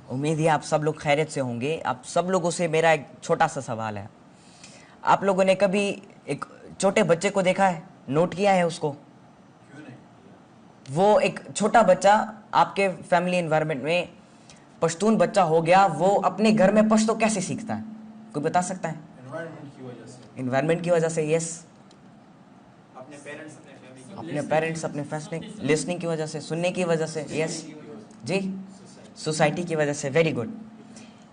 उम्मीद है आप सब लोग खैरियत से होंगे। आप सब लोगों से मेरा एक छोटा सा सवाल है। आप लोगों ने कभी एक छोटे बच्चे को देखा है, नोट किया है उसको? क्यों नहीं? वो एक छोटा बच्चा आपके फैमिली एनवायरनमेंट में पश्तून बच्चा हो गया, वो अपने घर में पश्तो कैसे सीखता है? कोई बता सकता है? एनवायरनमेंट की वजह से। एनवायरनमेंट की वजह से। यस, अपने पेरेंट्स, अपने फैमिली, अपने पेरेंट्स, अपने फैसले, लिसनिंग की वजह से, सुनने की वजह से। यस जी, सोसाइटी की वजह से। Very good.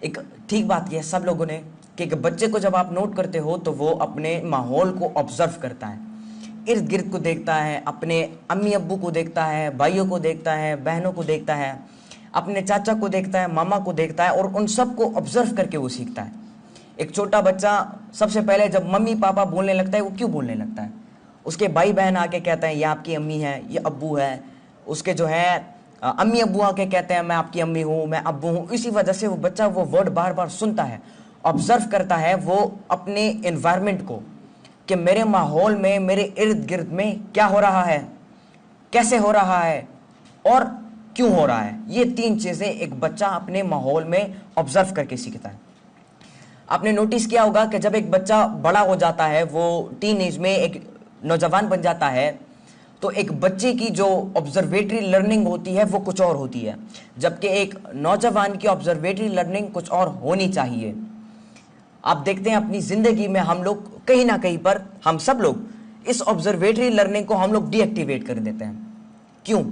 एक ठीक बात यह सब लोगों ने कि एक बच्चे को जब आप नोट करते हो तो वो अपने माहौल को ऑब्जर्व करता है, इर्द गिर्द को देखता है, अपने अम्मी अब्बू को देखता है, भाइयों को देखता है, बहनों को देखता है, अपने चाचा को देखता है, मामा को देखता है, और उन सब को ऑब्जर्व करके वो सीखता है। एक छोटा बच्चा सबसे पहले जब मम्मी पापा बोलने लगता है, वो क्यों बोलने लगता है? उसके भाई बहन आके कहते हैं ये आपकी अम्मी है, ये अब्बू है। उसके जो है अम्मी अब्बू आके कहते हैं मैं आपकी अम्मी हूँ, मैं अब्बू हूँ। इसी वजह से वो बच्चा वो वर्ड बार बार सुनता है, ऑब्जर्व करता है वो अपने एनवायरनमेंट को, कि मेरे माहौल में, मेरे इर्द गिर्द में क्या हो रहा है, कैसे हो रहा है और क्यों हो रहा है। ये तीन चीजें एक बच्चा अपने माहौल में ऑब्जर्व करके सीखता है। आपने नोटिस किया होगा कि जब एक बच्चा बड़ा हो जाता है, वो टीन एज में एक नौजवान बन जाता है, तो एक बच्चे की जो ऑब्जर्वेटरी लर्निंग होती है वो कुछ और होती है, जबकि एक नौजवान की ऑब्जर्वेटरी लर्निंग कुछ और होनी चाहिए। आप देखते हैं अपनी जिंदगी में हम लोग कहीं ना कहीं पर, हम सब लोग इस ऑब्जर्वेटरी लर्निंग को हम लोग डीएक्टिवेट कर देते हैं। क्यों?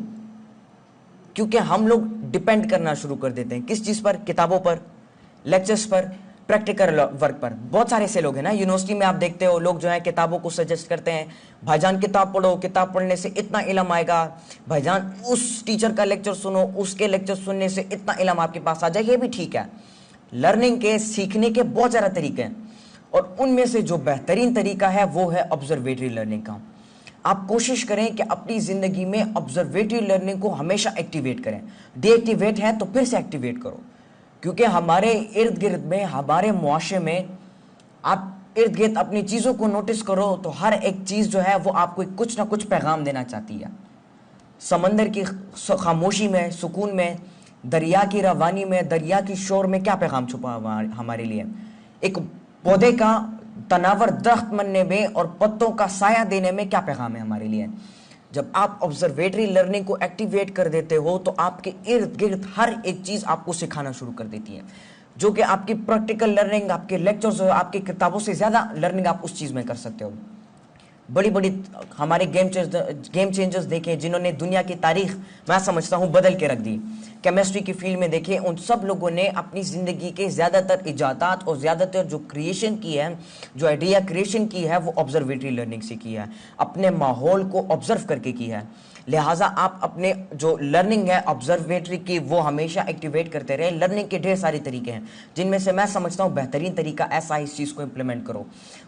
क्योंकि हम लोग डिपेंड करना शुरू कर देते हैं किस चीज पर? किताबों पर, लेक्चर्स पर, प्रैक्टिकल वर्क पर। बहुत सारे ऐसे लोग हैं ना यूनिवर्सिटी में, आप देखते हो लोग जो है किताबों को सजेस्ट करते हैं, भाईजान किताब पढ़ो, किताब पढ़ने से इतना इल्म आएगा, भाईजान उस टीचर का लेक्चर सुनो, उसके लेक्चर सुनने से इतना इल्म आपके पास आ जाए। ये भी ठीक है, लर्निंग के, सीखने के बहुत ज़्यादा तरीके हैं, और उनमें से जो बेहतरीन तरीका है वो है ऑब्जर्वेटरी लर्निंग का। आप कोशिश करें कि अपनी ज़िंदगी में ऑब्जर्वेटरी लर्निंग को हमेशा एक्टिवेट करें। डीएक्टिवेट है तो फिर से एक्टिवेट करो, क्योंकि हमारे इर्द गिर्द में, हमारे मुआशरे में, आप इर्द गिर्द अपनी चीज़ों को नोटिस करो तो हर एक चीज़ जो है वो आपको कुछ ना कुछ पैगाम देना चाहती है। समंदर की खामोशी में, सुकून में, दरिया की रवानी में, दरिया की शोर में क्या पैगाम छुपा हुआ हमारे लिए? एक पौधे का तनावर दरख्त बनने में और पत्तों का साया देने में क्या पैगाम है हमारे लिए? जब आप ऑब्जर्वेटरी लर्निंग को एक्टिवेट कर देते हो तो आपके इर्द गिर्द हर एक चीज़ आपको सिखाना शुरू कर देती है, जो कि आपकी प्रैक्टिकल लर्निंग, आपके लेक्चर्स, आपकी किताबों से ज़्यादा लर्निंग आप उस चीज़ में कर सकते हो। बड़ी बड़ी हमारे गेम चेंजर्स देखें जिन्होंने दुनिया की तारीख, मैं समझता हूँ, बदल के रख दी। केमिस्ट्री की फील्ड में देखें, उन सब लोगों ने अपनी ज़िंदगी के ज़्यादातर इजादात और ज़्यादातर जो क्रिएशन की है, जो आइडिया क्रिएशन की है, वो ऑब्जर्वेटरी लर्निंग से की है, अपने माहौल को ऑब्जर्व करके की है। लिहाजा आप अपने जो लर्निंग है ऑब्जर्वेटरी की, वो हमेशा एक्टिवेट करते रहे। लर्निंग के ढेर सारे तरीके हैं, जिनमें से मैं समझता हूँ बेहतरीन तरीका ऐसा है, इस चीज़ को इम्प्लीमेंट करो।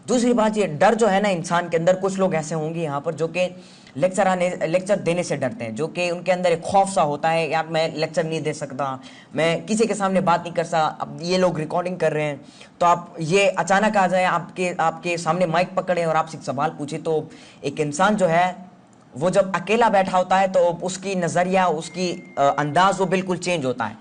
दूसरी बात, ये डर जो है ना इंसान के अंदर, कुछ लोग ऐसे होंगे यहाँ पर जो कि लेक्चर देने से डरते हैं, जो कि उनके अंदर एक खौफ सा होता है, यार मैं लेक्चर नहीं दे सकता, मैं किसी के सामने बात नहीं कर सकता। अब ये लोग रिकॉर्डिंग कर रहे हैं, तो आप ये अचानक आ जाए, आपके सामने माइक पकड़े और आपसे सवाल पूछे, तो एक इंसान जो है वो जब अकेला बैठा होता है तो उसकी नज़रिया, उसकी अंदाज वो बिल्कुल चेंज होता है।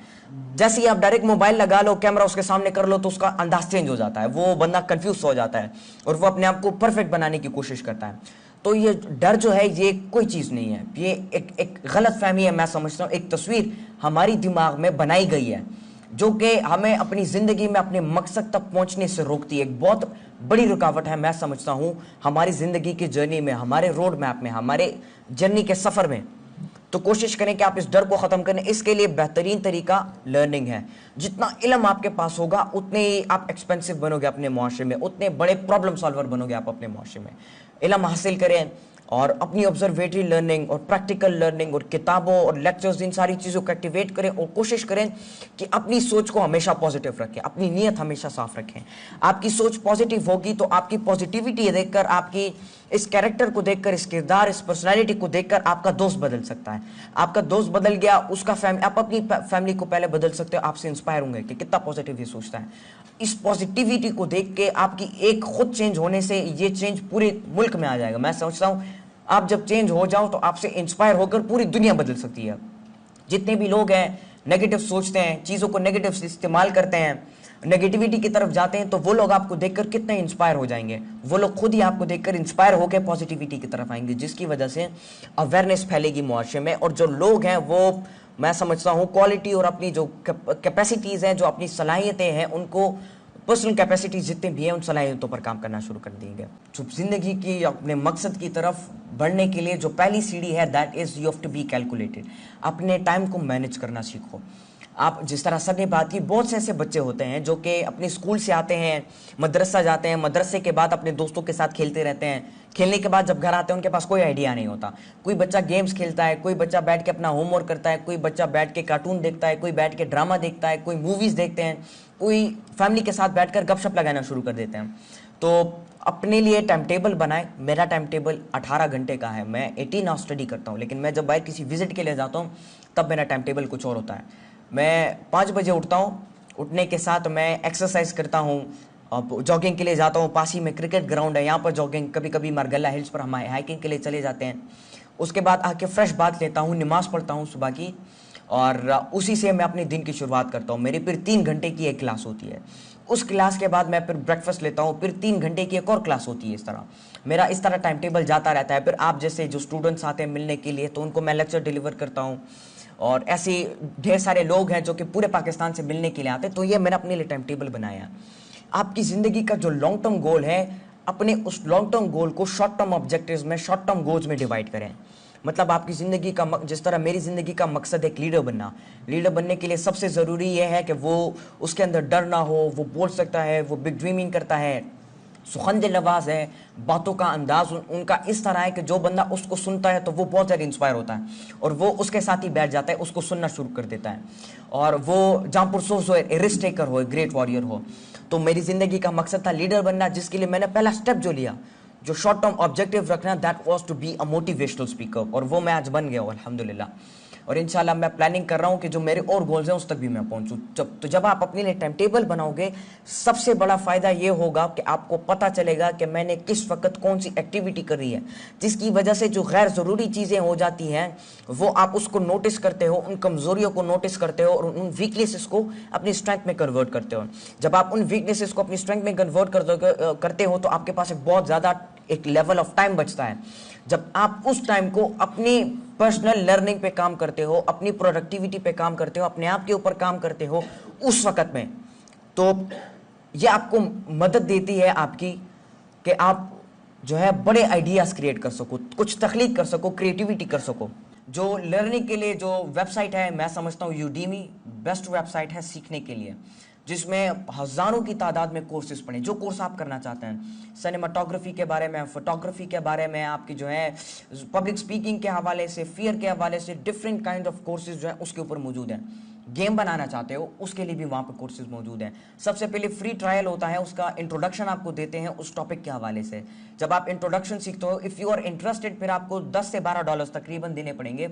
जैसे ही आप डायरेक्ट मोबाइल लगा लो, कैमरा उसके सामने कर लो, तो उसका अंदाज चेंज हो जाता है, वो बंदा कंफ्यूज हो जाता है और वो अपने आप को परफेक्ट बनाने की कोशिश करता है। तो ये डर जो है ये कोई चीज़ नहीं है, ये एक गलत फहमी है। मैं समझता हूँ एक तस्वीर हमारी दिमाग में बनाई गई है, जो कि हमें अपनी ज़िंदगी में अपने मकसद तक पहुंचने से रोकती है। एक बहुत बड़ी रुकावट है, मैं समझता हूँ, हमारी ज़िंदगी की जर्नी में, हमारे रोड मैप में, हमारे जर्नी के सफ़र में। तो कोशिश करें कि आप इस डर को ख़त्म करें। इसके लिए बेहतरीन तरीका लर्निंग है। जितना इल्म आपके पास होगा उतने ही आप एक्सपेंसिव बनोगे अपने मुआशरे में, उतने बड़े प्रॉब्लम सॉल्वर बनोगे आप अपने मुआशरे में। इल्म हासिल करें और अपनी ऑब्जर्वेटरी लर्निंग और प्रैक्टिकल लर्निंग और किताबों और लेक्चर्स, इन सारी चीज़ों को एक्टिवेट करें और कोशिश करें कि अपनी सोच को हमेशा पॉजिटिव रखें, अपनी नीयत हमेशा साफ रखें। आपकी सोच पॉजिटिव होगी तो आपकी पॉजिटिविटी देखकर, आपकी इस कैरेक्टर को देखकर, इस किरदार, इस पर्सनैलिटी को देखकर आपका दोस्त बदल सकता है। आपका दोस्त बदल गया, उसका आप अपनी फैमिली को पहले बदल सकते हो। आपसे इंस्पायर होंगे कि कितना पॉजिटिव ये सोचता है। इस पॉजिटिविटी को देख के आपकी एक खुद चेंज होने से ये चेंज पूरे मुल्क में आ जाएगा। मैं समझता हूँ आप जब चेंज हो जाओ तो आपसे इंस्पायर होकर पूरी दुनिया बदल सकती है। जितने भी लोग हैं नेगेटिव सोचते हैं, चीज़ों को नेगेटिव से इस्तेमाल करते हैं, नेगेटिविटी की तरफ जाते हैं, तो वो लोग आपको देखकर कितने इंस्पायर हो जाएंगे। वो लोग खुद ही आपको देखकर इंस्पायर होकर पॉजिटिविटी की तरफ आएंगे, जिसकी वजह से अवेयरनेस फैलेगी मुआशरे में। और जो लोग हैं वो, मैं समझता हूँ, क्वालिटी और अपनी जो कैपेसिटीज़ हैं, जो अपनी सलाहियतें हैं, उनको पर्सनल कैपेसिटीज जितने भी हैं उन सलाहियतों पर काम करना शुरू कर देंगे। तो जिंदगी की अपने मकसद की तरफ बढ़ने के लिए जो पहली सीढ़ी है, that is you have to be calculated. अपने टाइम को मैनेज करना सीखो। आप जिस तरह सर ने बात की, बहुत से ऐसे बच्चे होते हैं जो कि अपने स्कूल से आते हैं, मदरसा जाते हैं, मदरसे के बाद अपने दोस्तों के साथ खेलते रहते हैं, खेलने के बाद जब घर आते हैं उनके पास कोई आइडिया नहीं होता। कोई बच्चा गेम्स खेलता है, कोई बच्चा बैठ के अपना होमवर्क करता है, कोई बच्चा बैठ के कार्टून देखता है, कोई बैठ के ड्रामा देखता है, कोई मूवीज़ देखते हैं, कोई फैमिली के साथ बैठकर गपशप लगाना शुरू कर देते हैं। तो अपने लिए टाइम टेबल बनाएं। मेरा टाइम टेबल 18 घंटे का है, मैं 18 आवर स्टडी करता हूँ, लेकिन मैं जब बाहर किसी विजिट के लिए जाता हूँ तब मेरा टाइम टेबल कुछ और होता है। मैं 5 बजे उठता हूँ, उठने के साथ मैं एक्सरसाइज करता हूँ, जॉगिंग के लिए जाता हूँ। पास ही में क्रिकेट ग्राउंड है, यहाँ पर जॉगिंग, कभी कभी मारगल्ला हिल्स पर हम हाइकिंग के लिए चले जाते हैं। उसके बाद आके फ्रेश बात लेता हूँ, नमाज़ पढ़ता हूँ सुबह की, और उसी से मैं अपने दिन की शुरुआत करता हूँ। मेरी फिर 3 घंटे की एक क्लास होती है। उस क्लास के बाद मैं फिर ब्रेकफास्ट लेता हूँ, फिर 3 घंटे की एक और क्लास होती है। इस तरह मेरा इस तरह टाइम टेबल जाता रहता है। फिर आप जैसे जो स्टूडेंट्स आते हैं मिलने के लिए, तो उनको मैं लेक्चर डिलीवर करता हूँ, और ऐसे ढेर सारे लोग हैं जो कि पूरे पाकिस्तान से मिलने के लिए आते हैं। तो ये मैंने अपने लिए टाइम टेबल बनाया। आपकी ज़िंदगी का जो लॉन्ग टर्म गोल है, अपने उस लॉन्ग टर्म गोल को शॉर्ट टर्म ऑब्जेक्टिव्स में, शॉर्ट टर्म गोल्स में डिवाइड करें। मतलब आपकी ज़िंदगी का जिस तरह मेरी ज़िंदगी का मकसद है एक लीडर बनना। लीडर बनने के लिए सबसे ज़रूरी यह है कि वो, उसके अंदर डर ना हो, वो बोल सकता है, वो बिग ड्रीमिंग करता है, सुखनदिल आवाज़ है, बातों का अंदाज उनका इस तरह है कि जो बंदा उसको सुनता है तो वो बहुत ज़्यादा इंस्पायर होता है और वो उसके साथ ही बैठ जाता है, उसको सुनना शुरू कर देता है। और वो जहाँ पुरसोस हो, रिस्क टेकर हो, ग्रेट वॉरियर हो। तो मेरी ज़िंदगी का मकसद था लीडर बनना, जिसके लिए मैंने पहला स्टेप जो लिया, जो शॉर्ट टर्म ऑब्जेक्टिव रखना, that was to be a motivational speaker, और वो मैं आज बन गया हूँ अल्हम्दुलिल्लाह। और इंशाल्लाह मैं प्लानिंग कर रहा हूँ कि जो मेरे और गोल्स हैं उस तक भी मैं पहुँचूँ। जब आप अपने लिए टाइम टेबल बनाओगे, सबसे बड़ा फ़ायदा ये होगा कि आपको पता चलेगा कि मैंने किस वक्त कौन सी एक्टिविटी करी है, जिसकी वजह से जो गैर ज़रूरी चीज़ें हो जाती हैं वो आप उसको नोटिस करते हो, उन कमज़ोरियों को नोटिस करते हो और उन वीकनेसेस को अपनी स्ट्रेंथ में कन्वर्ट करते हो। जब आप उन वीकनेसेस को अपनी स्ट्रेंथ में कन्वर्ट करते हो तो आपके पास एक बहुत ज़्यादा एक लेवल ऑफ टाइम बचता है। जब आप उस टाइम को अपनी पर्सनल लर्निंग पे काम करते हो, अपनी प्रोडक्टिविटी पे काम करते हो, अपने आप के ऊपर काम करते हो उस वक्त में, तो ये आपको मदद देती है आपकी कि आप जो है बड़े आइडियाज़ क्रिएट कर सको, कुछ तख्लीक कर सको, क्रिएटिविटी कर सको। जो लर्निंग के लिए जो वेबसाइट है, मैं समझता हूँ यूडीमी बेस्ट वेबसाइट है सीखने के लिए, जिसमें हज़ारों की तादाद में कोर्सेज पढ़ें, जो कोर्स आप करना चाहते हैं। सिनेमाटोग्राफी के बारे में, फोटोग्राफी के बारे में, आपकी जो है पब्लिक स्पीकिंग के हवाले से, फियर के हवाले से, डिफरेंट काइंड ऑफ कोर्सेज जो है उसके ऊपर मौजूद हैं। गेम बनाना चाहते हो उसके लिए भी वहाँ पर कोर्सेज मौजूद हैं। सबसे पहले फ्री ट्रायल होता है, उसका इंट्रोडक्शन आपको देते हैं उस टॉपिक के हवाले से। जब आप इंट्रोडक्शन सीखते हो, इफ़ यू आर इंटरेस्टेड, फिर आपको 10 से 12 डॉलर्स तकरीबन देने पड़ेंगे,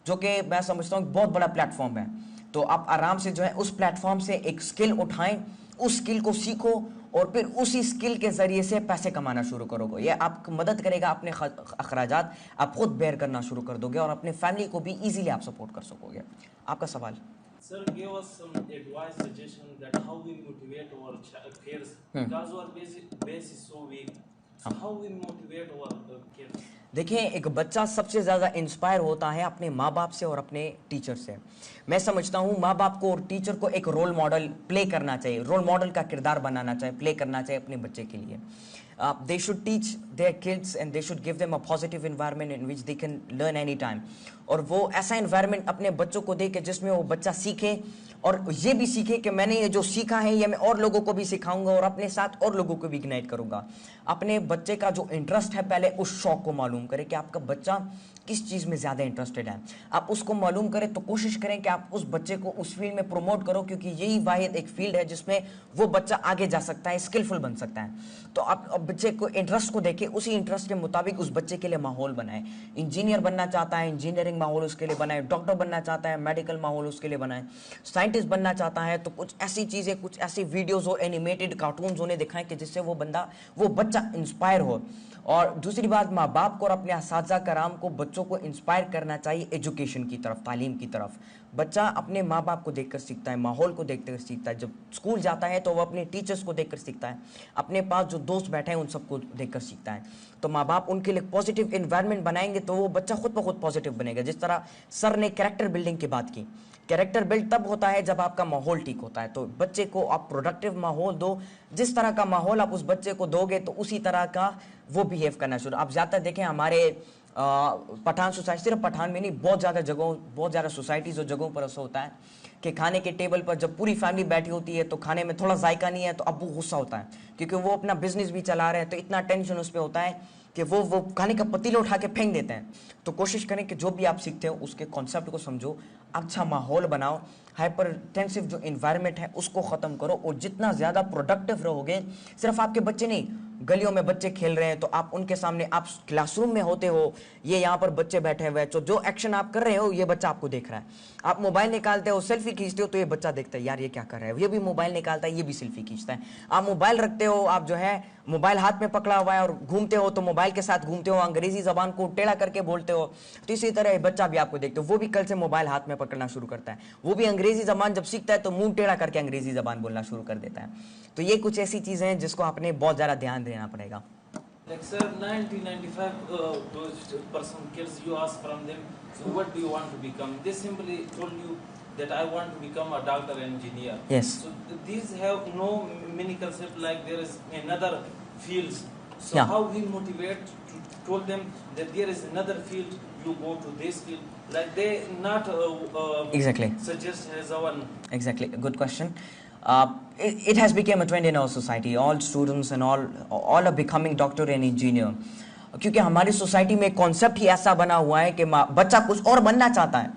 जो कि मैं समझता हूँ बहुत बड़ा प्लेटफॉर्म है। तो आप आराम से जो है उस प्लेटफॉर्म से एक स्किल उठाएं, उस स्किल को सीखो और फिर उसी स्किल के ज़रिए से पैसे कमाना शुरू करोगे। यह आपको मदद करेगा, अपने अखराजात आप खुद बेयर करना शुरू कर दोगे और अपने फैमिली को भी इजीली आप सपोर्ट कर सकोगे। आपका सवाल? Sir, give us some advice, suggestion that how we motivate our kids because our base is so weak. So how we motivate our kids? देखिए, एक बच्चा सबसे ज़्यादा इंस्पायर होता है अपने माँ बाप से और अपने टीचर से। मैं समझता हूँ माँ बाप को और टीचर को एक रोल मॉडल प्ले करना चाहिए, रोल मॉडल का किरदार बनाना चाहिए, प्ले करना चाहिए अपने बच्चे के लिए। They should teach their kids and they should give them a positive environment in which they can learn any time. और वो ऐसा environment अपने बच्चों को दे के जिसमें वो बच्चा सीखे और ये भी सीखे कि मैंने ये जो सीखा है ये मैं और लोगों को भी सिखाऊंगा और अपने साथ और लोगों को भी इग्नाइट करूंगा। अपने बच्चे का जो इंटरेस्ट है पहले उस शौक को मालूम करें कि आपका बच्चा किस चीज़ में ज़्यादा इंटरेस्टेड है। आप उसको मालूम करें तो कोशिश करें कि आप उस बच्चे को उस फील्ड में प्रमोट करो, क्योंकि यही वाहिद एक फील्ड है जिसमें वो बच्चा आगे जा सकता है, स्किलफुल बन सकता है। तो आप बच्चे को इंटरेस्ट को देखें, उसी इंटरेस्ट के मुताबिक उस बच्चे के लिए माहौल बनाएं। इंजीनियर बनना चाहता है, इंजीनियरिंग माहौल उसके लिए बनाएं। डॉक्टर बनना चाहता है, मेडिकल माहौल उसके लिए बनाएं। साइंटिस्ट बनना चाहता है तो कुछ ऐसी चीज़ें, कुछ ऐसी वीडियोस और एनिमेटेड कार्टून्स उन्हें दिखाएं कि जिससे वो बच्चा इंस्पायर हो। और दूसरी बात, माँ बाप को और अपने असातिज़ा कराम को बच्चों को इंस्पायर करना चाहिए एजुकेशन की तरफ, तालीम की तरफ। बच्चा अपने माँ बाप को देखकर सीखता है, माहौल को देखकर सीखता है। जब स्कूल जाता है तो वो अपने टीचर्स को देखकर सीखता है, अपने पास जो दोस्त बैठे हैं उन सबको देखकर सीखता है। तो माँ बाप उनके लिए पॉजिटिव इन्वायरमेंट बनाएंगे तो वो बच्चा खुद ब खुद पॉजिटिव बनेगा। जिस तरह सर ने कैरेक्टर बिल्डिंग की बात की, कैरेक्टर बिल्ड तब होता है जब आपका माहौल ठीक होता है। तो बच्चे को आप प्रोडक्टिव माहौल दो, जिस तरह का माहौल आप उस बच्चे को दोगे तो उसी तरह का वो बिहेव करना शुरू। आप ज़्यादातर देखें हमारे पठान सोसाइटी, सिर्फ पठान में नहीं, बहुत ज़्यादा जगहों, बहुत ज़्यादा सोसाइटीज़ और जगहों पर ऐसा होता है कि खाने के टेबल पर जब पूरी फैमिली बैठी होती है तो खाने में थोड़ा जायका नहीं है तो अब्बू गुस्सा होता है, क्योंकि वो अपना बिजनेस भी चला रहे हैं, तो इतना टेंशन उस पर होता है कि वो खाने का पतीला उठा के फेंक देते हैं। तो कोशिश करें कि जो भी आप सीखते हो उसके कॉन्सेप्ट को समझो, अच्छा माहौल बनाओ, हाइपरटेंसिव जो इन्वायरमेंट है उसको ख़त्म करो। और जितना ज़्यादा प्रोडक्टिव रहोगे, सिर्फ आपके बच्चे नहीं, गलियों में बच्चे खेल रहे हैं तो आप उनके सामने, आप क्लासरूम में होते हो, ये यहाँ पर बच्चे बैठे हुए हैं, तो जो एक्शन आप कर रहे हो ये बच्चा आपको देख रहा है। आप मोबाइल निकालते हो, सेल्फी खींचते हो तो ये बच्चा देखता है, यार ये क्या कर रहा है, ये भी मोबाइल निकालता है, ये भी सेल्फी खींचता है। आप मोबाइल रखते हो, आप जो है मोबाइल हाथ में पकड़ा हुआ है और घूमते हो तो मोबाइल के साथ घूमते हो, अंग्रेजी जबान को टेढ़ा करके बोलते हो, तो इसी तरह बच्चा भी आपको देखते हो, वो भी कल से मोबाइल हाथ में पकड़ना शुरू करता है। वो भी अंग्रेजी जबान जब सीखता है तो मुंह टेढ़ा करके अंग्रेजी जबान बोलना शुरू कर देता है। तो ये कुछ ऐसी चीजें हैं जिसको आपने बहुत ज्यादा ध्यान देना पड़ेगा। Like sir, 90-95% kids, you ask from them, so what do you want to become? They simply told you that I want to become a doctor, engineer. Yes. So these have no mini concept like there is another fields. So Yeah. how we motivate to told them that there is another field, you go to this field. Like they not Exactly. suggest as our. Exactly, good question. It has become a trend in our society. All students and all are becoming doctor and engineer. क्योंकि हमारी society में concept ही ऐसा बना हुआ है कि बच्चा कुछ और बनना चाहता है,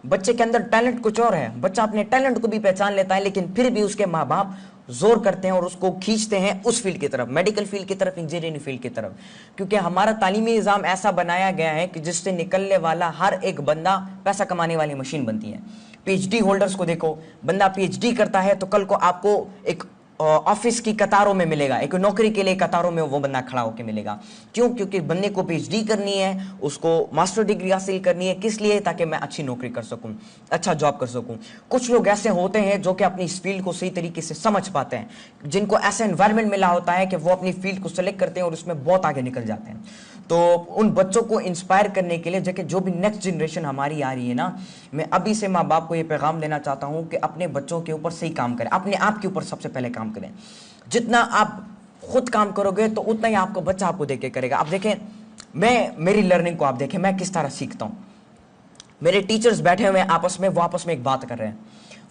बच्चे के अंदर टैलेंट कुछ और है, बच्चा अपने टैलेंट को भी पहचान लेता है, लेकिन फिर भी उसके माँ बाप जोर करते हैं और उसको खींचते हैं उस फील्ड की तरफ, मेडिकल फील्ड की तरफ, इंजीनियरिंग फील्ड की तरफ। क्योंकि हमारा तालीमी निज़ाम ऐसा बनाया गया है कि जिससे निकलने वाला हर एक बंदा पैसा कमाने वाली मशीन बनती है। पीएचडी होल्डर्स को देखो, बंदा पीएचडी करता है तो कल को आपको एक ऑफिस की कतारों में मिलेगा, एक नौकरी के लिए कतारों में वो बंदा खड़ा होकर मिलेगा। क्यों? क्योंकि बंदे को पीएचडी करनी है, उसको मास्टर डिग्री हासिल करनी है। किस लिए? ताकि मैं अच्छी नौकरी कर सकूं, अच्छा जॉब कर सकूं। कुछ लोग ऐसे होते हैं जो कि अपनी इस फील्ड को सही तरीके से समझ पाते हैं, जिनको ऐसा एनवायरनमेंट मिला होता है कि वो अपनी फील्ड को सेलेक्ट करते हैं और उसमें बहुत आगे निकल जाते हैं। तो उन बच्चों को इंस्पायर करने के लिए जो भी नेक्स्ट जनरेशन हमारी आ रही है ना, मैं अभी से माँ बाप को ये पैगाम देना चाहता हूँ कि अपने बच्चों के ऊपर सही काम करें, अपने आप के ऊपर सबसे पहले काम करें। जितना आप खुद काम करोगे तो उतना ही आपका बच्चा आपको देख के करेगा। आप देखें, मेरी लर्निंग को आप देखें, मैं किस तरह सीखता हूँ। मेरे टीचर्स बैठे हुए आपस में, वो आपस में एक बात कर रहे हैं,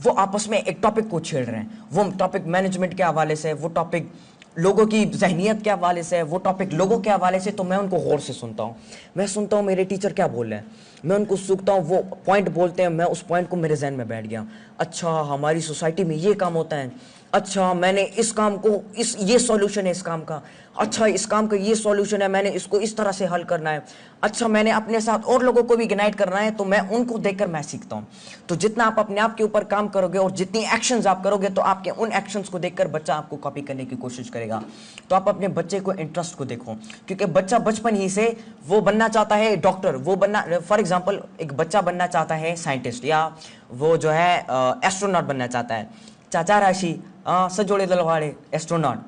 वो आपस में एक टॉपिक को छेड़ रहे हैं। वो टॉपिक मैनेजमेंट के हवाले से, वो टॉपिक लोगों की जहनियत के हवाले से, वो टॉपिक लोगों के हवाले से। तो मैं उनको गौर से सुनता हूँ, मैं सुनता हूँ मेरे टीचर क्या बोल रहे हैं, मैं उनको सूखता हूँ, वो पॉइंट बोलते हैं, मैं उस पॉइंट को मेरे जहन में बैठ गया। अच्छा, हमारी सोसाइटी में ये काम होता है, अच्छा मैंने इस काम को ये सॉल्यूशन है इस काम का, अच्छा इस काम का ये सॉल्यूशन है, मैंने इसको इस तरह से हल करना है, अच्छा मैंने अपने साथ और लोगों को भी यूनाइट करना है। तो मैं उनको देखकर मैं सीखता हूँ। तो जितना आप अपने आप के ऊपर काम करोगे और जितनी एक्शंस आप करोगे, तो आपके उन एक्शंस को देखकर बच्चा आपको कॉपी करने की कोशिश करेगा। तो आप अपने बच्चे को इंटरेस्ट को देखो, क्योंकि बच्चा बचपन ही से वो बनना चाहता है डॉक्टर, वो बनना, फॉर एग्जाम्पल एक बच्चा बनना चाहता है साइंटिस्ट, या वो जो है एस्ट्रोनॉट बनना चाहता है। चाचा राशि सजोड़े दलवाड़े एस्ट्रोनॉट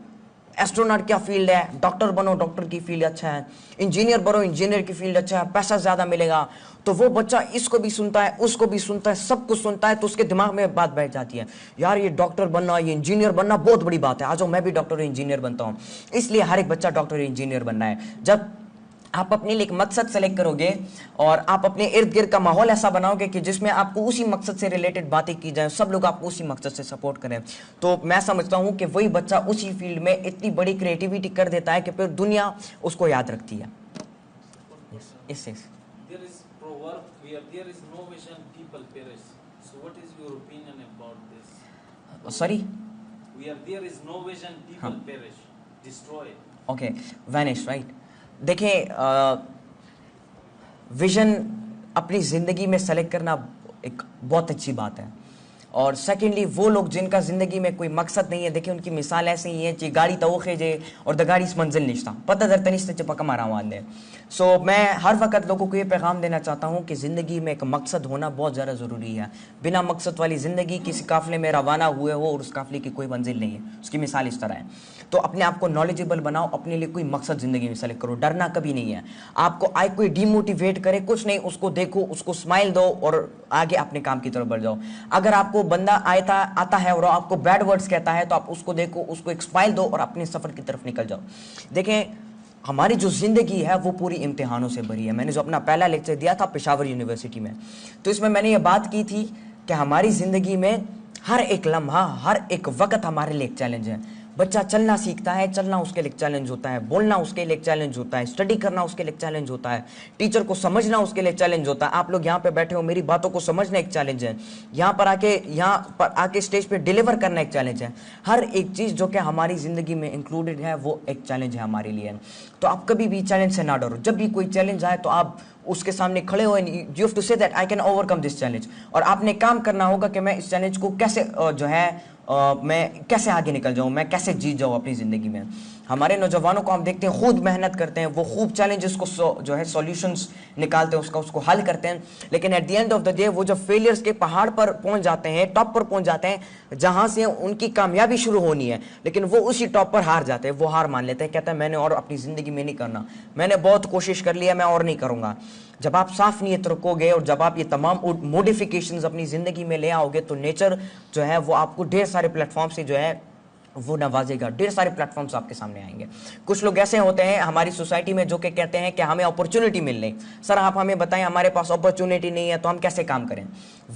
क्या फील्ड है, डॉक्टर बनो, डॉक्टर की फील्ड अच्छा है, इंजीनियर बनो, इंजीनियर की फील्ड अच्छा है, पैसा ज़्यादा मिलेगा। तो वो बच्चा इसको भी सुनता है, उसको भी सुनता है, सब कुछ सुनता है। तो उसके दिमाग में बात बैठ जाती है, यार ये डॉक्टर बनना, ये इंजीनियर बनना बहुत बड़ी बात है, आ जाओ मैं भी डॉक्टर और इंजीनियर बनता हूँ। इसलिए हर एक बच्चा डॉक्टर और इंजीनियर बनना है। जब आप अपने लिए एक मकसद सेलेक्ट करोगे और आप अपने इर्द गिर्द का माहौल ऐसा बनाओगे कि जिसमें आपको उसी मकसद से रिलेटेड बातें की जाए, सब लोग आपको उसी मकसद से सपोर्ट करें, तो मैं समझता हूँ कि वही बच्चा उसी फील्ड में इतनी बड़ी क्रिएटिविटी कर देता है कि फिर दुनिया उसको याद रखती है। इससे There is proverb where there is no vision, people perish. So what is your opinion about this? Sorry, Where there is no vision, people perish, destroy. Okay, vanish, right. देखें, विजन अपनी ज़िंदगी में सेलेक्ट करना एक बहुत अच्छी बात है। और सेकेंडली वो लोग जिनका ज़िंदगी में कोई मकसद नहीं है, देखिए उनकी मिसाल ऐसी ही है कि गाड़ी तवखे जे और द गाड़ी इस मंजिल निश्ता पता दर तनिश्ते चपका मारा वादे। सो मैं हर वक्त लोगों को ये पैगाम देना चाहता हूँ कि ज़िंदगी में एक मकसद होना बहुत ज़्यादा ज़रूरी है। बिना मकसद वाली ज़िंदगी किसी काफ़िले में रवाना हुए हो और उस काफ़िले की कोई मंजिल नहीं है। उसकी मिसाल इस तरह है। तो अपने आप को नॉलेजेबल बनाओ, अपने लिए कोई मकसद ज़िंदगी में सेलेक्ट करो, डरना कभी नहीं है। आपको आए कोई डिमोटिवेट करे कुछ नहीं, उसको देखो, उसको स्माइल दो और आगे अपने काम की तरफ बढ़ जाओ। अगर आपको बंदा आता है और आपको बैड वर्ड्स कहता है तो आप उसको देखो, उसको एक स्माइल दो और अपने सफ़र की तरफ निकल जाओ। देखें, हमारी जो ज़िंदगी है वो पूरी इम्तिहानों से भरी है। मैंने जो अपना पहला लेक्चर दिया था पेशावर यूनिवर्सिटी में, तो इसमें मैंने ये बात की थी कि हमारी ज़िंदगी में हर एक लम्हा, हर एक वक्त हमारे लिए एक चैलेंज है। बच्चा चलना सीखता है, चलना उसके लिए चैलेंज होता है, बोलना उसके लिए चैलेंज होता है, स्टडी करना उसके लिए चैलेंज होता है, टीचर को समझना उसके लिए चैलेंज होता है। आप लोग यहाँ पे बैठे हो, मेरी बातों को समझना एक चैलेंज है। यहाँ पर आके स्टेज पे डिलीवर करना एक चैलेंज है। हर एक चीज़ जो कि हमारी ज़िंदगी में इंक्लूडेड है वो एक चैलेंज है हमारे लिए। तो आप कभी भी चैलेंज से ना डरो। जब भी कोई चैलेंज आए तो आप उसके सामने खड़े हो, you have to say that I can overcome this challenge. और आपने काम करना होगा कि मैं इस चैलेंज को कैसे जो है मैं कैसे आगे निकल जाऊं, मैं कैसे जीत जाऊं अपनी ज़िंदगी में। हमारे नौजवानों को हम देखते हैं खुद मेहनत करते हैं, वो खूब चैलेंजेस को जो है सॉल्यूशंस निकालते हैं, उसको हल करते हैं। लेकिन at the end of the day वो जब फेलियर्स के पहाड़ पर पहुंच जाते हैं, टॉप पर पहुंच जाते हैं, जहां से उनकी कामयाबी शुरू होनी है, लेकिन वो उसी टॉप पर हार जाते हैं। वो हार मान लेते हैं, कहते हैं मैंने और अपनी ज़िंदगी में नहीं करना, मैंने बहुत कोशिश कर लिया, मैं और नहीं करूँगा। जब आप साफ नीयत रखोगे और जब आप ये तमाम मॉडिफिकेशंस अपनी ज़िंदगी में ले आओगे तो नेचर जो है वो आपको ढेर सारे प्लेटफॉर्म से जो है वो नवाजेगा। ढेर सारे प्लेटफॉर्म्स आपके सामने आएंगे। कुछ लोग ऐसे होते हैं हमारी सोसाइटी में जो कि कहते हैं कि हमें अपॉर्चुनिटी मिल रही, सर आप हमें बताएं हमारे पास अपॉर्चुनिटी नहीं है तो हम कैसे काम करें।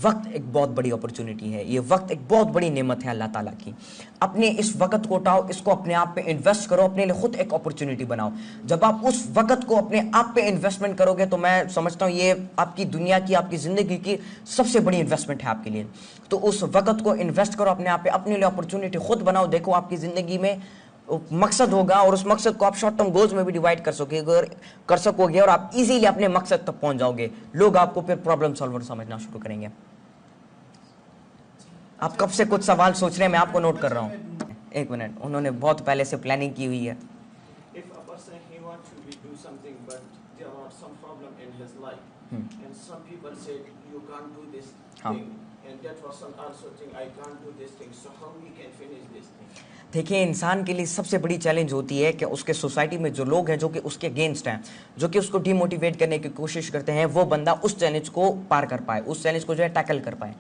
वक्त एक बहुत बड़ी अपॉर्चुनिटी है, ये वक्त एक बहुत बड़ी नेमत है अल्लाह ताला की। अपने इस वक्त को उठाओ, इसको अपने आप पे इन्वेस्ट करो, अपने लिए खुद एक अपॉर्चुनिटी बनाओ। जब आप उस वक्त को अपने आप पे इन्वेस्टमेंट करोगे तो मैं समझता हूँ ये आपकी दुनिया की, आपकी ज़िंदगी की सबसे बड़ी इन्वेस्टमेंट है आपके लिए। तो उस वक्त को इन्वेस्ट करो अपने आप पे, अपने लिए अपॉर्चुनिटी खुद बनाओ। देखो आपकी ज़िंदगी में मकसद होगा और उस मकसद को आप शॉर्ट टर्म गोल्स में भी डिवाइड कर सकोगे और आप इजीली अपने मकसद तक पहुंच जाओगे। लोग आपको फिर प्रॉब्लम सॉल्वर समझना शुरू करेंगे। आप कब से कुछ सवाल सोच रहे हैं, मैं आपको नोट कर रहा हूँ। एक मिनट, उन्होंने बहुत पहले से प्लानिंग की हुई है। If a person he wants to do something but there are some problem in his life and some people said you can't do this thing and that person also think I can't do this thing, so how we can finish this thing? देखिए, इंसान के लिए सबसे बड़ी challenge होती है कि उसके सोसाइटी में जो लोग हैं जो कि उसके अगेंस्ट हैं, जो कि उसको डिमोटिवेट करने की कोशिश करते हैं, वो बंदा उस चैलेंज को पार कर पाए, उस चैलेंज को जो है टैकल कर पाए।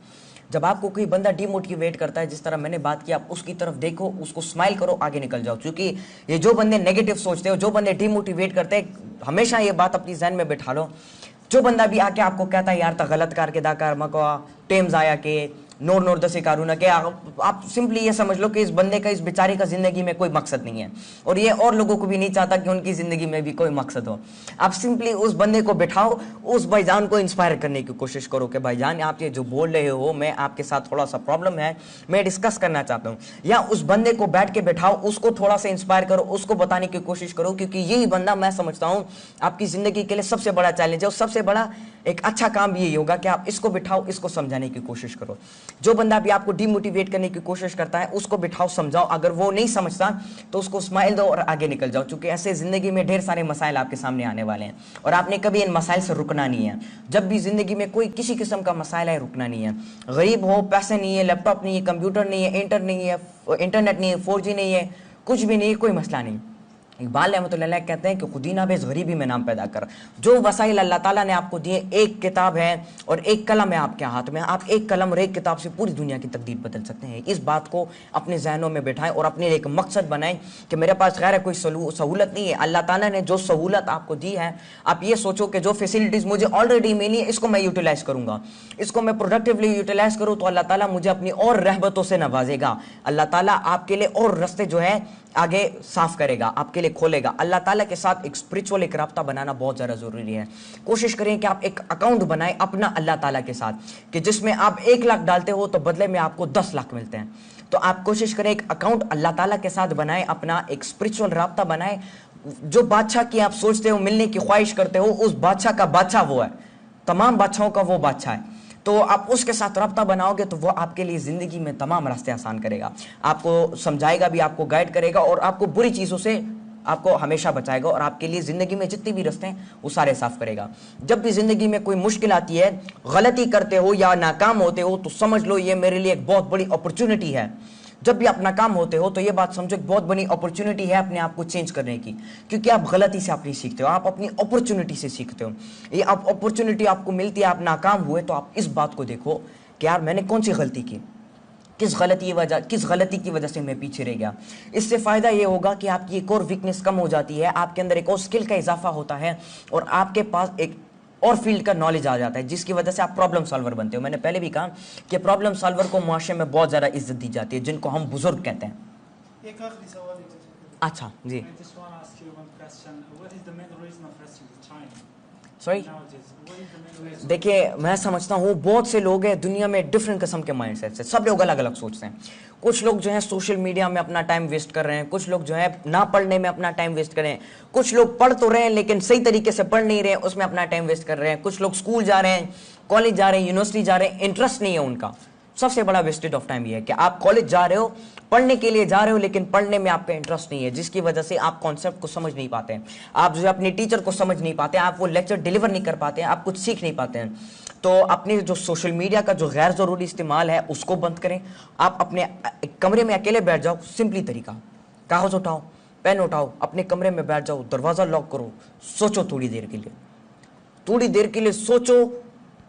जब आपको कोई बंदा डिमोटिवेट करता है, जिस तरह मैंने बात की, आप उसकी तरफ देखो, उसको स्माइल करो, आगे निकल जाओ। क्योंकि ये जो बंदे नेगेटिव सोचते हो, जो बंदे डिमोटिवेट करते हैं, हमेशा ये बात अपनी जहन में बैठा लो। जो बंदा भी आके आपको कहता है यार ता गलत करके दाकार मको टेम्स आया के नोर दसे कारूना के, आप सिंपली ये समझ लो कि इस बंदे का, इस बेचारे का जिंदगी में कोई मकसद नहीं है और ये और लोगों को भी नहीं चाहता कि उनकी जिंदगी में भी कोई मकसद हो। आप सिंपली उस बंदे को बिठाओ, उस भाईजान को इंस्पायर करने की कोशिश करो कि भाईजान आप ये जो बोल रहे हो, मैं आपके साथ थोड़ा सा प्रॉब्लम है, मैं डिस्कस करना चाहता हूँ। या उस बंदे को बैठ के बिठाओ, उसको थोड़ा सा इंस्पायर करो, उसको बताने की कोशिश करो, क्योंकि यही बंदा मैं समझता हूँ आपकी जिंदगी के लिए सबसे बड़ा चैलेंज है। और सबसे बड़ा एक अच्छा काम यही होगा कि आप इसको बिठाओ, इसको समझाने की कोशिश करो। जो बंदा भी आपको डिमोटिवेट करने की कोशिश करता है उसको बिठाओ, समझाओ। अगर वो नहीं समझता तो उसको स्माइल दो और आगे निकल जाओ, क्योंकि ऐसे जिंदगी में ढेर सारे मसाइल आपके सामने आने वाले हैं और आपने कभी इन मसाइल से रुकना नहीं है। जब भी जिंदगी में कोई किसी किस्म का मसाइल है, रुकना नहीं है। गरीब हो, पैसे नहीं है, लैपटॉप नहीं है, कंप्यूटर नहीं है, इंटरनेट नहीं है, 4G नहीं है, कुछ भी नहीं है, कोई मसला नहीं। इकबाल रहमतुल्लाह कहते हैं कि खुदीना बेस गरीबी में नाम पैदा कर। जो वसाइल अल्लाह ताला ने आपको दिए, एक किताब है और एक कलम है आपके हाथ में, आप एक कलम और एक किताब से पूरी दुनिया की तकदीर बदल सकते हैं। इस बात को अपने जहनों में बैठाएं और अपने एक मकसद बनाएं कि मेरे पास खैर है कोई सहूलत नहीं है, अल्लाह ताला ने जो सहूलत आपको दी है, आप ये सोचो कि जो फैसिलिटीज़ मुझे ऑलरेडी मिली है इसको मैं यूटिलाइज करूँगा, इसको मैं प्रोडक्टिवली यूटिलाइज करूँ तो अल्लाह ताला मुझे अपनी और रहमतों से नवाजेगा। अल्लाह ताला आपके लिए और रास्ते जो है आगे साफ करेगा, आपके लिए खोलेगा। अल्लाह ताला के साथ एक स्पिरिचुअल एक राब्ता बनाना बहुत ज़्यादा ज़रूरी है। कोशिश करें कि आप एक अकाउंट बनाएं अपना अल्लाह ताला के साथ, कि जिसमें आप 1 लाख डालते हो तो बदले में आपको 10 लाख मिलते हैं। तो आप कोशिश करें एक अकाउंट अल्लाह ताला के साथ बनाएं, अपना एक स्पिरिचुअल राब्ता बनाएं। जो बादशाह की आप सोचते हो, मिलने की ख्वाहिश करते हो, उस बादशाह का बादशाह वो है, तमाम बादशाहों का वो बादशाह है। तो आप उसके साथ रब्ता बनाओगे तो वो आपके लिए ज़िंदगी में तमाम रास्ते आसान करेगा, आपको समझाएगा भी, आपको गाइड करेगा और आपको बुरी चीज़ों से आपको हमेशा बचाएगा और आपके लिए ज़िंदगी में जितने भी रास्ते हैं वो सारे साफ करेगा। जब भी ज़िंदगी में कोई मुश्किल आती है, गलती करते हो या नाकाम होते हो, तो समझ लो ये मेरे लिए एक बहुत बड़ी अपॉर्चुनिटी है। जब भी आप नाकाम होते हो तो ये बात समझो एक बहुत बड़ी अपॉर्चुनिटी है अपने आप को चेंज करने की, क्योंकि आप गलती से आप नहीं सीखते हो, आप अपनी अपॉर्चुनिटी से सीखते हो। ये आप अपॉर्चुनिटी आपको मिलती है, आप नाकाम हुए तो आप इस बात को देखो कि यार मैंने कौन सी गलती की, किस गलती की वजह से मैं पीछे रह गया। इससे फ़ायदा ये होगा कि आपकी एक और वीकनेस कम हो जाती है, आपके अंदर एक और स्किल का इजाफा होता है और आपके पास एक और फील्ड का नॉलेज आ जाता है, जिसकी वजह से आप प्रॉब्लम सॉल्वर बनते हो। मैंने पहले भी कहा कि प्रॉब्लम सॉल्वर को मुआशरे में बहुत ज़्यादा इज्जत दी जाती है, जिनको हम बुजुर्ग कहते हैं। एक आखिरी सवाल है। अच्छा जी, I just want to ask you one question. What is the main reason of resting in China sorry. nowadays? What is the main reason? देखिए, मैं समझता हूँ बहुत से लोग हैं दुनिया में डिफरेंट किस्म के माइंडसेट से, सब लोग अलग अलग सोचते हैं। कुछ लोग जो है सोशल मीडिया में अपना टाइम वेस्ट कर रहे हैं, कुछ लोग जो है ना पढ़ने में अपना टाइम वेस्ट कर रहे हैं, कुछ लोग पढ़ तो रहे हैं लेकिन सही तरीके से पढ़ नहीं रहे हैं, उसमें अपना टाइम वेस्ट कर रहे हैं, कुछ लोग स्कूल जा रहे हैं, कॉलेज जा रहे हैं, यूनिवर्सिटी जा रहे हैं, इंटरेस्ट नहीं है उनका। सबसे बड़ा वेस्टेज ऑफ टाइम ये है कि आप कॉलेज जा रहे हो, पढ़ने के लिए जा रहे हो, लेकिन पढ़ने में आपका इंटरेस्ट नहीं है, जिसकी वजह से आप कॉन्सेप्ट को समझ नहीं पाते हैं, आप जो है अपने टीचर को समझ नहीं पाते, आप वो लेक्चर डिलीवर नहीं कर पाते हैं, आप कुछ सीख नहीं पाते हैं। तो अपने जो सोशल मीडिया का जो गैर ज़रूरी इस्तेमाल है उसको बंद करें। आप अपने कमरे में अकेले बैठ जाओ, सिंपली तरीका, कागज़ उठाओ, पेन उठाओ, अपने कमरे में बैठ जाओ, दरवाज़ा लॉक करो, सोचो थोड़ी देर के लिए सोचो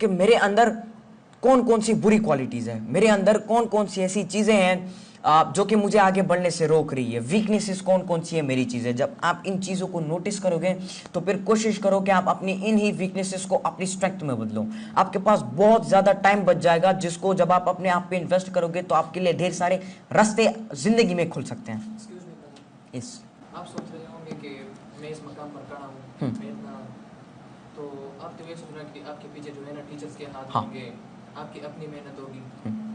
कि मेरे अंदर कौन कौन सी बुरी क्वालिटीज़ है, मेरे अंदर कौन कौन सी ऐसी चीज़ें हैं जो कि मुझे आगे बढ़ने से रोक रही है, वीकनेसेस कौन कौन सी है मेरी चीज़ें। जब आप इन चीज़ों को नोटिस करोगे तो फिर कोशिश करो कि आप अपनी इन ही वीकनेसेस को अपनी स्ट्रेंथ में बदलो। आपके पास बहुत ज़्यादा टाइम बच जाएगा, जिसको जब आप अपने आप पे इन्वेस्ट करोगे तो आपके लिए ढेर सारे रास्ते ज़िंदगी में खुल सकते हैं। एक्सक्यूज मी, इस आप सोच रहे होंगे कि मैं इस मकाम पर खड़ा हूँ, मैं इतना, तो आप तो ये सोच रहे हैं कि आपके पीछे जो है ना टीचर्स के हाथ हाँ। होंगे, आपकी अपनी मेहनत होगी,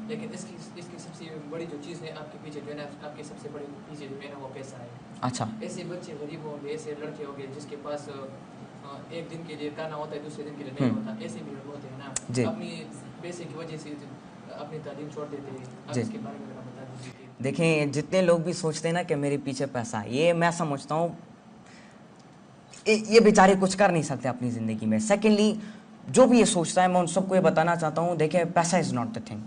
लेकिन इसकी सबसे बड़ी जो चीज़ है आपके पीछे जो है ना, आपके सबसे बड़ी पीछे जो है ना वो पैसा है। अच्छा, ऐसे बच्चे गरीब होंगे, ऐसे लड़के होंगे जिसके पास एक दिन के लिए खाना होता है, दूसरे दिन के लिए नहीं होता, ऐसे भी लोग होते हैं जी। ना, अपनी पैसे की वजह से अपनी तालीम छोड़ देते हैं। आप जी। इसके बारे में जरा बता दीजिए। देखें, जितने लोग भी सोचते हैं ना कि मेरे पीछे पैसा है, ये मैं समझता हूँ ये बेचारे कुछ कर नहीं सकते अपनी ज़िंदगी में। सेकेंडली, जो भी ये सोचता है मैं उन सबको ये बताना चाहता हूँ, देखिए पैसा is not the thing,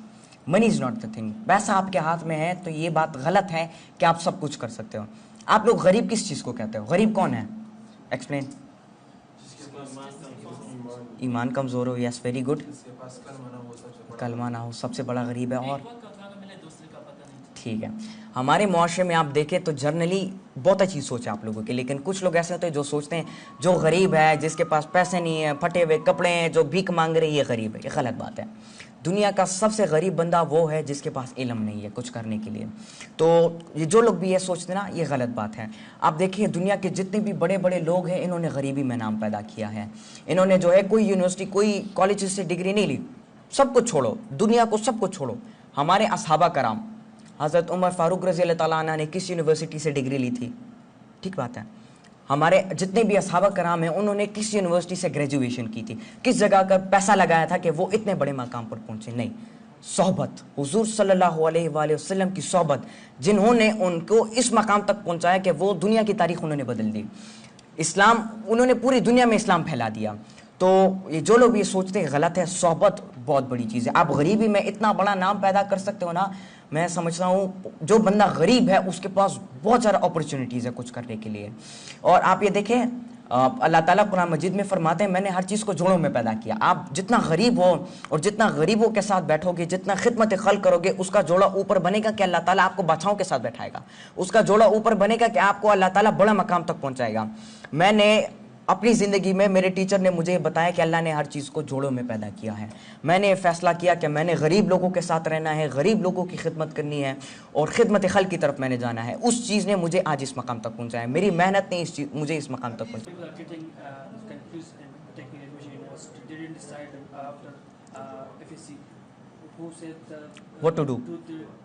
money is not the thing. पैसा आपके हाथ में है तो ये बात गलत है कि आप सब कुछ कर सकते हो। आप लोग गरीब किस चीज़ को कहते हो? गरीब कौन है? एक्सप्लेन। ईमान कमज़ोर हो, यस, वेरी गुड। जिसके पास कलमा ना हो सबसे बड़ा कलमा ना हो, सबसे बड़ा गरीब है। और एक वक्त का खाना मिले, दूसरे का पता नहीं। ठीक है, हमारे मुआशरे में आप देखें तो जर्नली बहुत अच्छी सोच है आप लोगों की, लेकिन कुछ लोग ऐसे होते हैं जो सोचते हैं जो गरीब है, जिसके पास पैसे नहीं है, फटे हुए कपड़े हैं, जो भीख मांग रहे हैं, ये गरीब है। ये गलत बात है। दुनिया का सबसे गरीब बंदा वो है जिसके पास इल्म नहीं है कुछ करने के लिए। तो ये जो लोग भी ये सोचते हैं ना, ये गलत बात है। आप देखिए दुनिया के जितने भी बड़े बड़े लोग हैं, इन्होंने गरीबी में नाम पैदा किया है। इन्होंने जो है कोई यूनिवर्सिटी, कोई कॉलेज से डिग्री नहीं ली। सब कुछ छोड़ो, दुनिया को सब कुछ छोड़ो, हमारे असहाबा कराम, हज़रत उमर फारूक रज़ी अल्लाह ताला अन्हु ने किस यूनिवर्सिटी से डिग्री ली थी? ठीक बात है। हमारे जितने भी असहाबा कराम हैं, उन्होंने किस यूनिवर्सिटी से ग्रेजुएशन की थी? किस जगह का पैसा लगाया था कि वो इतने बड़े मकाम पर पहुंचे? नहीं, सोहबत, हुजूर सल्लल्लाहु अलैहि वसल्लम की सोहबत, जिन्होंने उनको इस मकाम तक पहुंचाया कि वो दुनिया की तारीख उन्होंने बदल दी। इस्लाम, उन्होंने पूरी दुनिया में इस्लाम फैला दिया। तो ये जो लोग ये सोचते हैं गलत है। सोहबत बहुत बड़ी चीज़ है। आप गरीबी में इतना बड़ा नाम पैदा कर सकते हो ना। मैं समझता हूँ जो बंदा गरीब है उसके पास बहुत सारा अपॉर्चुनिटीज़ है कुछ करने के लिए। और आप ये देखें, अल्लाह ताला कुरान मजीद में फरमाते हैं, मैंने हर चीज़ को जोड़ों में पैदा किया। आप जितना गरीब हो और जितना गरीबों के साथ बैठोगे, जितना खिदमत खल करोगे, उसका जोड़ा ऊपर बनेगा कि अल्लाह ताला आपको बादशाहों के साथ बैठाएगा। उसका जोड़ा ऊपर बनेगा कि आपको अल्लाह ताला बड़ा मकाम तक पहुँचाएगा। मैंने अपनी ज़िंदगी में, मेरे टीचर ने मुझे बताया कि अल्लाह ने हर चीज़ को जोड़ों में पैदा किया है। मैंने फैसला किया कि मैंने गरीब लोगों के साथ रहना है, गरीब लोगों की खिदमत करनी है और खिदमत खल की तरफ मैंने जाना है। उस चीज़ ने मुझे आज इस मकाम तक पहुंचाया। मेरी मेहनत ने मुझे इस मकाम तक पहुंचाया। People are getting confused and taking admission university. They didn't decide after FSC. Who said What to do? Do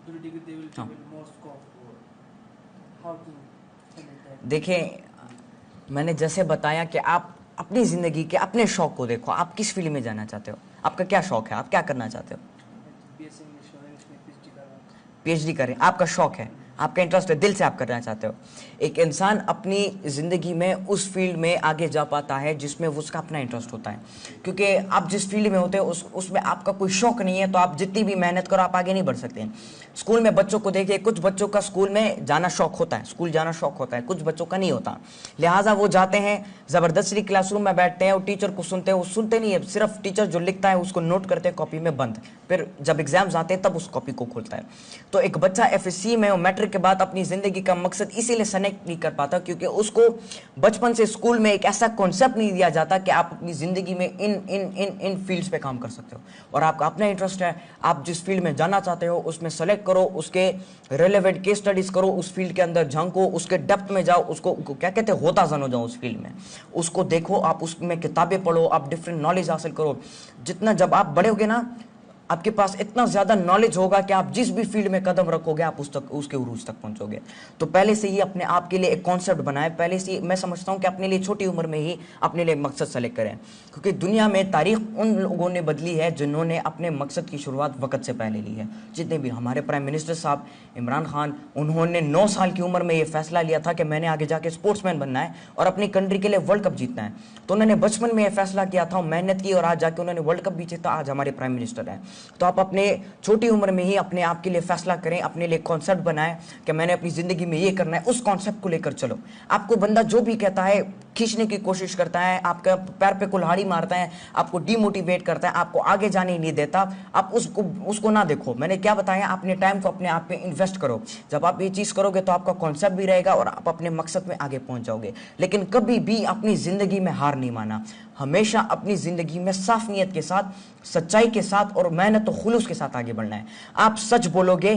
the degree they will हाँ। give it more scope. How to handle that? देखें, मैंने जैसे बताया कि आप अपनी ज़िंदगी के अपने शौक़ को देखो। आप किस फील्ड में जाना चाहते हो? आपका क्या शौक है, आप क्या करना चाहते हो? BSc इंग्लिश और इंग्लिश में PhD कर रहा हूँ। पीएचडी करें, आपका शौक है, आपका इंटरेस्ट है, दिल से आप करना चाहते हो। एक इंसान अपनी ज़िंदगी में उस फील्ड में आगे जा पाता है जिसमें उसका अपना इंटरेस्ट होता है, क्योंकि आप जिस फील्ड में होते हो उसमें आपका कोई शौक नहीं है तो आप जितनी भी मेहनत करो आप आगे नहीं बढ़ सकते हैं। स्कूल में बच्चों को देखिए, कुछ बच्चों का स्कूल में जाना शौक होता है, स्कूल जाना शौक होता है, कुछ बच्चों का नहीं होता, लिहाजा वो जाते हैं ज़बरदस्ती क्लासरूम में बैठते हैं और टीचर को सुनते हैं। वो सुनते नहीं है, सिर्फ टीचर जो लिखता है उसको नोट करते हैं कॉपी में बंद, फिर जब एग्जाम्स आते हैं तब उस कॉपी को खोलता है। तो एक बच्चा एफएससी में और मैट्रिक के बाद अपनी ज़िंदगी का मकसद इसीलिए सेलेक्ट नहीं कर पाता क्योंकि उसको बचपन से स्कूल में एक ऐसा कॉन्सेप्ट नहीं दिया जाता कि आप अपनी ज़िंदगी में इन इन इन इन फील्ड्स पे काम कर सकते हो और आपका अपना इंटरेस्ट है, आप जिस फील्ड में जाना चाहते हो उसमें सेलेक्ट करो, उसके रेलेवेंट केस स्टडीज करो, उस फील्ड के अंदर झांको, उसके डेप्थ में जाओ, उसको क्या कहते हैं होता जानो जाओ उस फील्ड में, उसको देखो, आप उसमें किताबें पढ़ो, आप डिफरेंट नॉलेज हासिल करो। जितना जब आप बढ़ोगे ना आपके पास इतना ज़्यादा नॉलेज होगा कि आप जिस भी फील्ड में कदम रखोगे आप उसके उरूज तक पहुंचोगे। तो पहले से ही अपने आप के लिए एक कॉन्सेप्ट बनाए, पहले से ही मैं समझता हूं कि अपने लिए छोटी उम्र में ही अपने लिए मकसद सेलेक्ट करें, क्योंकि दुनिया में तारीख उन लोगों ने बदली है जिन्होंने अपने मकसद की शुरुआत वक्त से पहले ली है। जितने भी हमारे प्राइम मिनिस्टर साहब इमरान खान, उन्होंने 9 साल की उम्र में ये फैसला लिया था कि मैंने आगे जाके स्पोर्ट्समैन बनना है और अपनी कंट्री के लिए वर्ल्ड कप जीतना है। तो उन्होंने बचपन में ये फैसला किया था, मेहनत की और आज जाके उन्होंने वर्ल्ड कप भी जीता, आज हमारे प्राइम मिनिस्टर हैं। तो आप अपने छोटी उम्र में ही अपने आप के लिए फैसला करें, अपने लिए कॉन्सेप्ट बनाएं कि मैंने अपनी जिंदगी में ये करना है, उस कॉन्सेप्ट को लेकर चलो। आपको बंदा जो भी कहता है, खींचने की कोशिश करता है, आपका पैर पे कुल्हाड़ी मारता है, आपको डिमोटिवेट करता है, आपको आगे जाने नहीं देता, आप उसको ना देखो। मैंने क्या बताया, अपने टाइम को अपने आप पे इन्वेस्ट करो। जब आप ये चीज़ करोगे तो आपका कॉन्सेप्ट भी रहेगा और आप अपने मकसद में आगे पहुंच जाओगे। लेकिन कभी भी अपनी ज़िंदगी में हार नहीं माना, हमेशा अपनी ज़िंदगी में साफ नीयत के साथ, सच्चाई के साथ और मेहनत और खुलूस के साथ आगे बढ़ना है। आप सच बोलोगे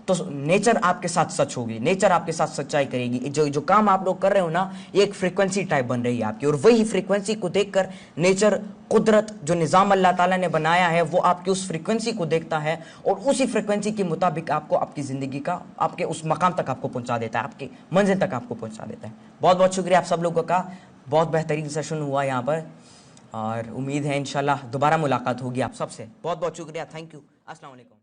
तो नेचर आपके साथ सच होगी, नेचर आपके साथ सच्चाई करेगी। जो काम आप लोग कर रहे हो ना, ये एक फ्रीक्वेंसी टाइप बन रही है आपकी, और वही फ्रीक्वेंसी को देखकर नेचर, कुदरत, जो निज़ाम अल्लाह ताला ने बनाया है वो आपकी उस फ्रीक्वेंसी को देखता है और उसी फ्रीक्वेंसी के मुताबिक आपको आपकी ज़िंदगी का, आपके उस मकाम तक आपको पहुंचा देता है, आपकी मंजिल तक आपको पहुंचा देता है। बहुत बहुत शुक्रिया आप सब लोगों का, बहुत बेहतरीन सेशन हुआ यहाँ पर और उम्मीद है इंशाल्लाह दोबारा मुलाकात होगी आप सबसे। बहुत बहुत शुक्रिया, थैंक यू, अस्सलाम वालेकुम।